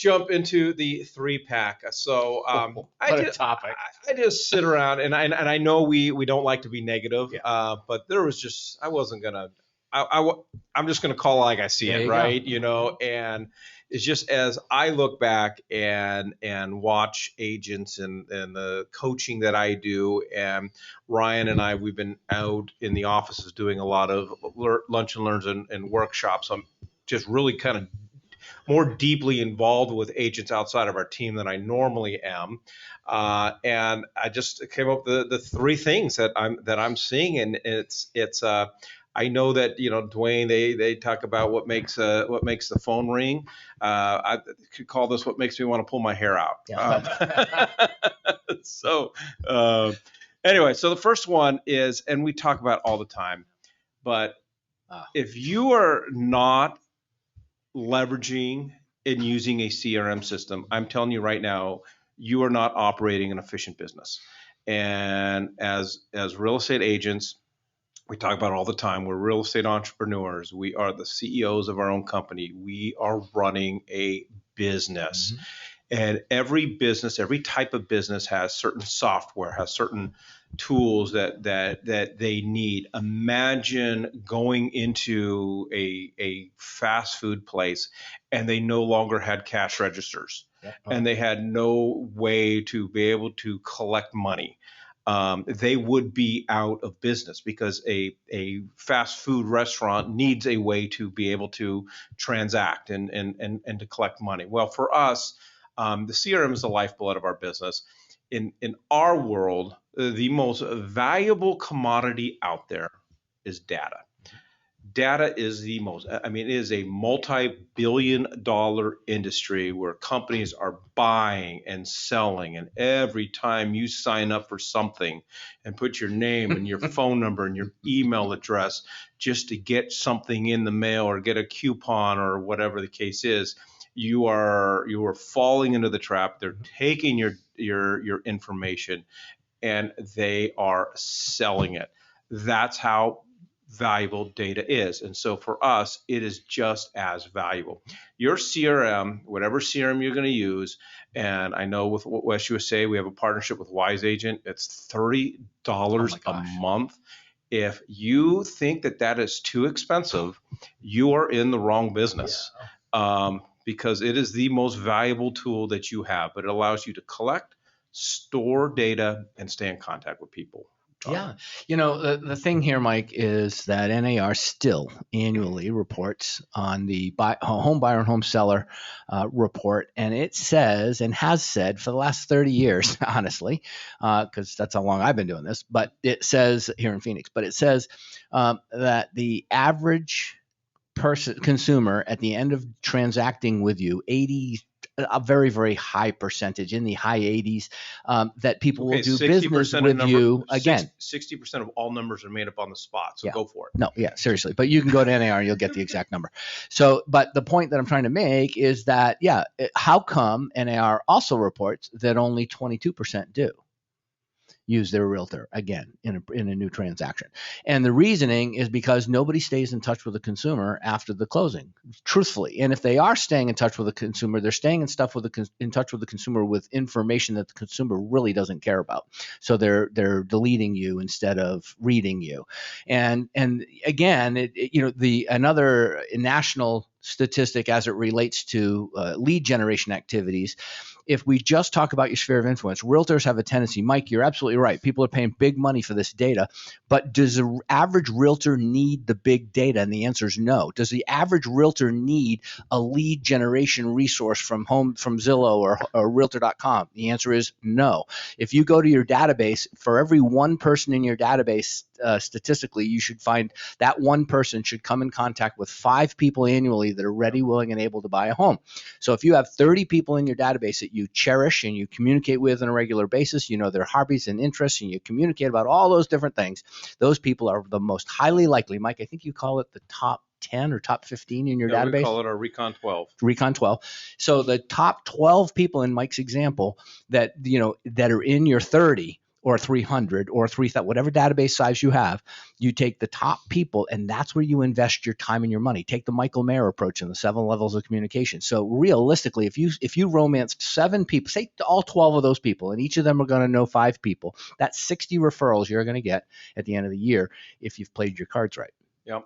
jump into the 3-pack. So what a topic. I just sit around and I know we don't like to be negative, Yeah. but there was just I wasn't gonna. I'm just going to call it like I see There it, you right? go. You know, and it's just as I look back and watch agents and the coaching that I do, and Ryan and I, we've been out in the offices doing a lot of lunch and learns and workshops. I'm just really kind of more deeply involved with agents outside of our team than I normally am. And I just came up with the three things that I'm seeing, and it's I know that Dwayne, they talk about what makes the phone ring. I could call this what makes me want to pull my hair out. Yeah. So uh, anyway, so the first one is, and we talk about it all the time, but if you are not leveraging and using a CRM system, I'm telling you right now, you are not operating an efficient business. And as real estate agents, we talk about it all the time. We're real estate entrepreneurs. We are the CEOs of our own company. We are running a business. Mm-hmm. And every business, every type of business has certain software, has certain tools that they need. Imagine going into a fast food place and they no longer had cash registers. Yep. And they had no way to be able to collect money. They would be out of business because a fast food restaurant needs a way to be able to transact and to collect money. Well, for us, the CRM is the lifeblood of our business. In our world, the most valuable commodity out there is data. Data is the most, it is a multi-billion-dollar industry where companies are buying and selling. And every time you sign up for something and put your name and your phone number and your email address just to get something in the mail or get a coupon or whatever the case is, you are falling into the trap. They're taking your information and they are selling it. That's how valuable data is. And so for us, it is just as valuable. Your CRM, whatever CRM you're going to use, and I know with what West USA, we have a partnership with Wise Agent. It's $30 a month. If you think that is too expensive, you are in the wrong business. Yeah. Because it is the most valuable tool that you have, but it allows you to collect, store data, and stay in contact with people. Yeah. The thing here, Mike, is that NAR still annually reports on the home buyer and home seller report. And it says, and has said for the last 30 years, honestly, because that's how long I've been doing this, but it says here in Phoenix, but it says that the average consumer at the end of transacting with you, a very, very high percentage, in the high 80s, that people will do business with you again. 60% of all numbers are made up on the spot, so go for it. No, yeah, seriously. But you can go to NAR and you'll get the exact number. So, but the point that I'm trying to make is that, how come NAR also reports that only 22% do use their realtor again in a new transaction? And the reasoning is because nobody stays in touch with the consumer after the closing, truthfully. And if they are staying in touch with the consumer, they're staying in touch with the consumer with information that the consumer really doesn't care about. So they're deleting you instead of reading you. And again, another national statistic as it relates to lead generation activities. If we just talk about your sphere of influence, realtors have a tendency, Mike, you're absolutely right. People are paying big money for this data, but does the average realtor need the big data? And the answer is no. Does the average realtor need a lead generation resource from Zillow or Realtor.com? The answer is no. If you go to your database, for every one person in your database, statistically, you should find that one person should come in contact with 5 people annually that are ready, willing, and able to buy a home. So if you have 30 people in your database that you cherish and you communicate with on a regular basis, their hobbies and interests, and you communicate about all those different things, those people are the most highly likely. Mike, I think you call it the top 10 or top 15 in your database. We call it our Recon 12. Recon 12. So the top 12 people in Mike's example that are in your 30 or 300 or 3,000, whatever database size you have. You take the top people, and that's where you invest your time and your money. Take the Michael Mayer approach and the 7 levels of communication. So realistically, if you romanced 7 people, say all 12 of those people, and each of them are going to know 5 people, that's 60 referrals you're going to get at the end of the year if you've played your cards right. Yep.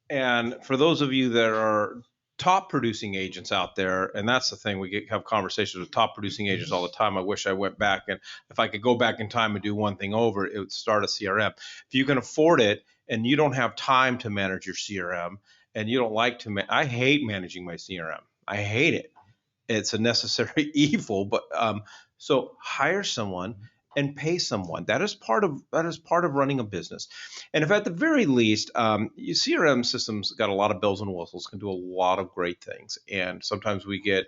And for those of you that are top producing agents out there, and that's the thing, we have conversations with top producing agents all the time. I wish I went back, and if I could go back in time and do one thing over, it would start a CRM. If you can afford it and you don't have time to manage your CRM, and you don't like to, I hate managing my CRM. I hate it. It's a necessary evil, but so hire someone and pay someone. That is part of running a business. And if at the very least, your CRM systems got a lot of bells and whistles, can do a lot of great things, and sometimes we get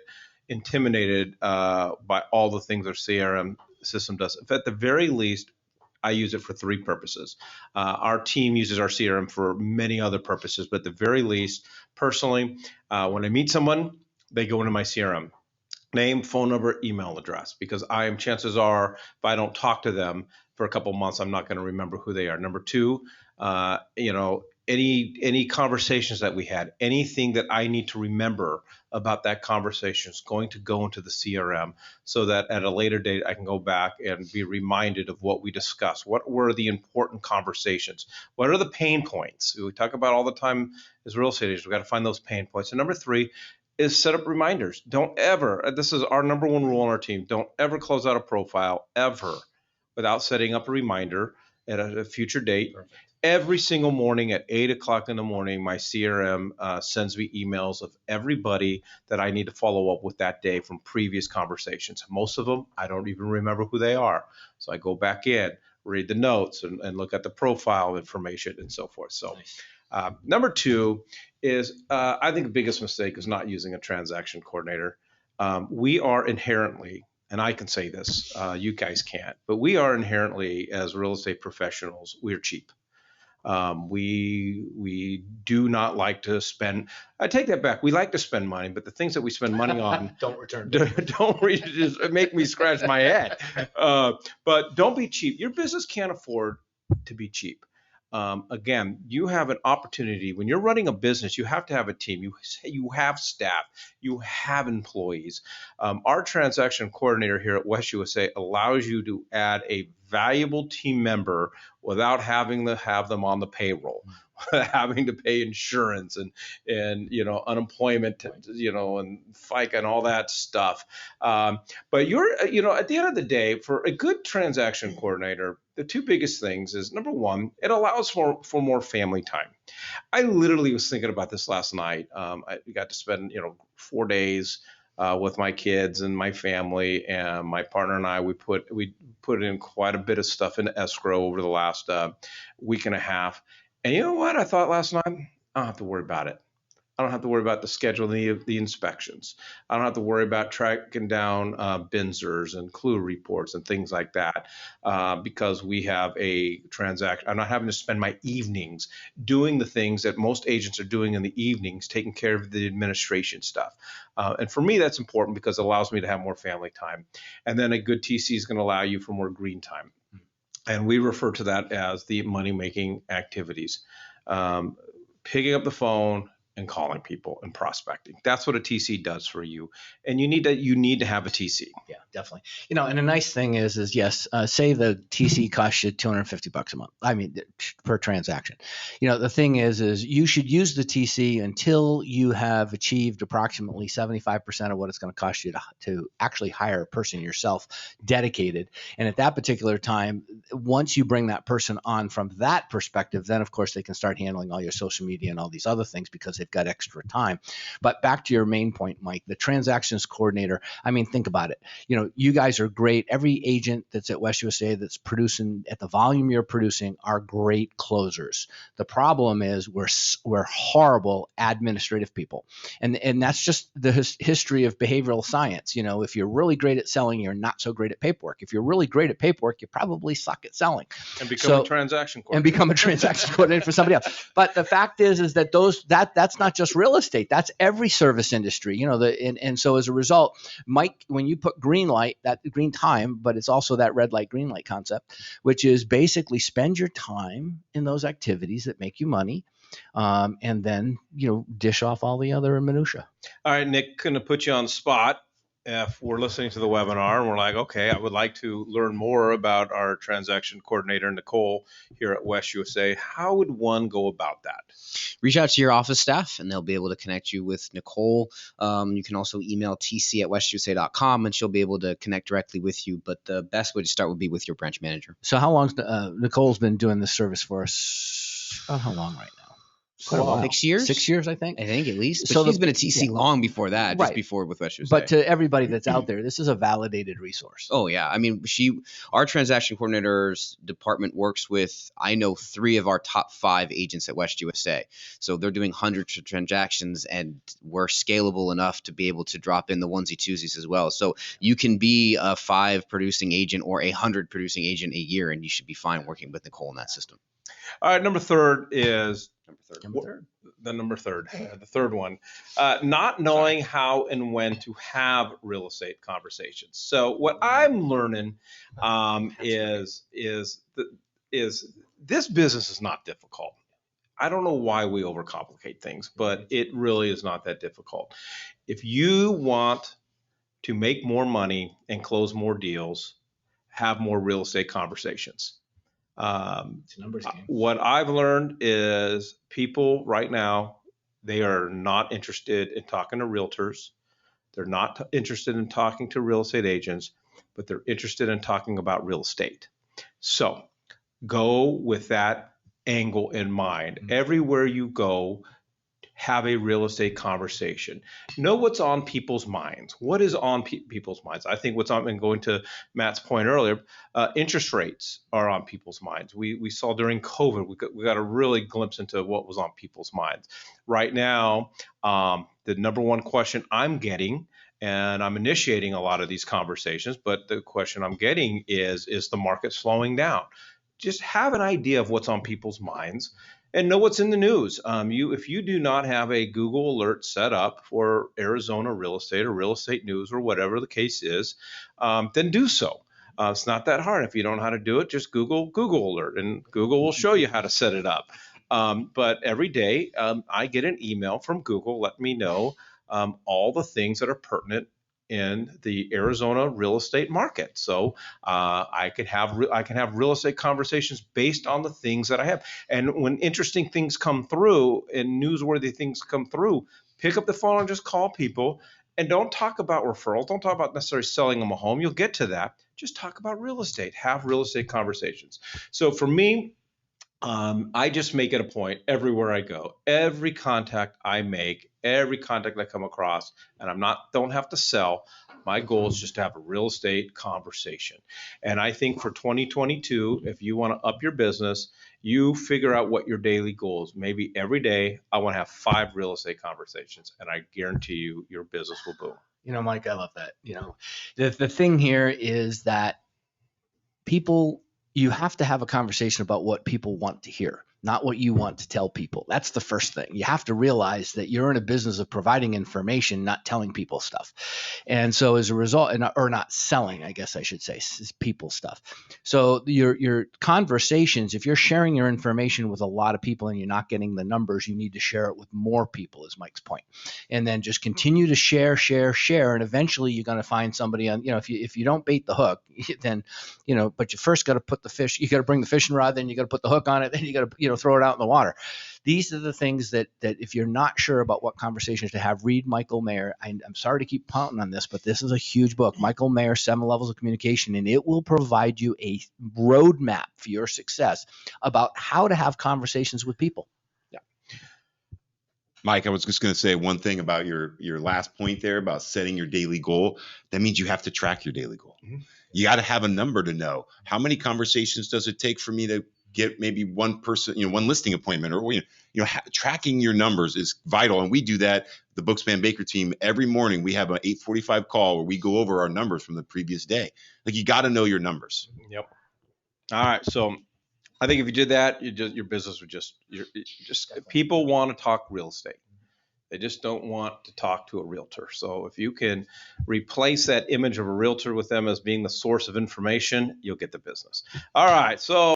intimidated by all the things our CRM system does. If at the very least, I use it for 3 purposes. Our team uses our CRM for many other purposes, but at the very least, personally, when I meet someone, they go into my CRM. Name, phone number, email address, because chances are, if I don't talk to them for a couple months, I'm not going to remember who they are. Number 2, any conversations that we had, anything that I need to remember about that conversation is going to go into the CRM, so that at a later date I can go back and be reminded of what we discussed. What were the important conversations? What are the pain points? We talk about all the time as real estate agents. We've got to find those pain points. And number 3 is set up reminders. Don't ever, this is our number 1 rule on our team, don't ever close out a profile ever without setting up a reminder at a future date. Perfect. Every single morning at 8 o'clock in the morning, my CRM sends me emails of everybody that I need to follow up with that day from previous conversations. Most of them, I don't even remember who they are. So I go back in, read the notes, and look at the profile information and so forth. So nice. Number 2 is, I think the biggest mistake is not using a transaction coordinator. We are inherently, and I can say this, you guys can't, but we are inherently, as real estate professionals, we're cheap. We do not like to spend. I take that back. We like to spend money, but the things that we spend money on don't really just make me scratch my head. But don't be cheap. Your business can't afford to be cheap. Again, you have an opportunity when you're running a business. You have to have a team. You have staff. You have employees. Our transaction coordinator here at West USA allows you to add a valuable team member without having to have them on the payroll, having to pay insurance and unemployment, and FICA and all that stuff. But you're at the end of the day, for a good transaction coordinator, the 2 biggest things is, number 1, it allows for more family time. I literally was thinking about this last night. I got to spend 4 days with my kids and my family, and my partner and I. We put in quite a bit of stuff in escrow over the last week and a half. And you know what? I thought last night, I don't have to worry about it. I don't have to worry about the scheduling of the inspections. I don't have to worry about tracking down BINSers and clue reports and things like that, because we have a transaction. I'm not having to spend my evenings doing the things that most agents are doing in the evenings, taking care of the administration stuff. And for me, that's important because it allows me to have more family time. And then a good TC is going to allow you for more green time. And we refer to that as the money-making activities. Picking up the phone and calling people and prospecting. That's what a TC does for you. And you need to have a TC. Yeah, definitely. And the nice thing is yes, say the TC costs you $250 a month. I mean, per transaction. The thing is you should use the TC until you have achieved approximately 75% of what it's going to cost you to actually hire a person yourself, dedicated. And at that particular time, once you bring that person on from that perspective, then of course they can start handling all your social media and all these other things because they've got extra time. But back to your main point, Mike, the transactions coordinator. I mean, think about it. You guys are great. Every agent that's at West USA that's producing at the volume you're producing are great closers. The problem is we're horrible administrative people, and that's just the history of behavioral science. If you're really great at selling, you're not so great at paperwork. If you're really great at paperwork, you probably suck at selling. And become a transaction coordinator. And become a transaction coordinator for somebody else. But the fact is that that's that's not just real estate. That's every service industry, and so as a result, Mike, when you put green light, that green time, but it's also that red light, green light concept, which is basically spend your time in those activities that make you money, and then, dish off all the other minutia. All right, Nick, going to put you on the spot. If we're listening to the webinar and we're like, okay, I would like to learn more about our transaction coordinator, Nicole, here at West USA, how would one go about that? Reach out to your office staff and they'll be able to connect you with Nicole. You can also email tc@westusa.com and she'll be able to connect directly with you. But the best way to start would be with your branch manager. So how long Nicole's been doing this service for us? About how long right now? Quite a while. 6 years? 6 years, I think. I think at least. But so she's been at TC long before that, just before with West USA. But to everybody that's out there, this is a validated resource. Oh, yeah. I mean, our transaction coordinators department works with, I know, 3 of our top 5 agents at West USA. So they're doing hundreds of transactions, and we're scalable enough to be able to drop in the onesie twosies as well. So you can be a 5 producing agent or 100 producing agent a year, and you should be fine working with Nicole in that system. All right, number third, the third one, not knowing how and when to have real estate conversations. So what I'm learning is this business is not difficult. I don't know why we overcomplicate things, but it really is not that difficult. If you want to make more money and close more deals, have more real estate conversations. It's a numbers game. What I've learned is people right now, they are not interested in talking to realtors. They're not interested in talking to real estate agents, but they're interested in talking about real estate. So go with that angle in mind. Mm-hmm. Everywhere you go, have a real estate conversation. Know what's on people's minds. What is on people's minds? I think what's on, and going to Matt's point earlier, interest rates are on people's minds. We saw during COVID, we got a really glimpse into what was on people's minds. Right now, the number one question I'm getting, and I'm initiating a lot of these conversations, but the question I'm getting is the market slowing down? Just have an idea of what's on people's minds. And know what's in the news. If you do not have a Google alert set up for Arizona real estate or real estate news or whatever the case is, then do so. It's not that hard. If you don't know how to do it, just Google alert, and Google will show you how to set it up. But every day I get an email from Google letting me know all the things that are pertinent in the Arizona real estate market. So I can have real estate conversations based on the things that I have. And when interesting things come through and newsworthy things come through, pick up the phone and just call people. And don't talk about referrals. Don't talk about necessarily selling them a home. You'll get to that. Just talk about real estate. Have real estate conversations. So for me, I just make it a point everywhere I go, every contact I make, every contact I come across, and don't have to sell. My goal is just to have a real estate conversation. And I think for 2022, if you want to up your business, you figure out what your daily goal is. Maybe every day I want to have 5 real estate conversations, and I guarantee you your business will boom. Mike, I love that. The thing here is that you have to have a conversation about what people want to hear, not what you want to tell people. That's the first thing. You have to realize that you're in a business of providing information, not telling people stuff. And so as a result, or not selling, I guess I should say, is people stuff. So your conversations, if you're sharing your information with a lot of people and you're not getting the numbers, you need to share it with more people, is Mike's point. And then just continue to share. And eventually you're going to find somebody on, if you don't bait the hook, then, but you first got to put the fish, you got to bring the fishing rod, then you got to put the hook on it, then you got to, throw it out in the water. These are the things that if you're not sure about what conversations to have, read Michael Mayer. I'm sorry to keep pounding on this, but this is a huge book, Michael Mayer, 7 Levels of Communication, and it will provide you a roadmap for your success about how to have conversations with people. Yeah. Mike, I was just going to say one thing about your last point there about setting your daily goal. That means you have to track your daily goal. Mm-hmm. You got to have a number to know how many conversations does it take for me to get maybe one person, one listing appointment, or tracking your numbers is vital. And we do that. The Bookspan Baker team, every morning we have an 8:45 call where we go over our numbers from the previous day. Like, you got to know your numbers. Yep. All right. So I think if you did that, your business would just people want to talk real estate. They just don't want to talk to a realtor. So if you can replace that image of a realtor with them as being the source of information, you'll get the business. All right. So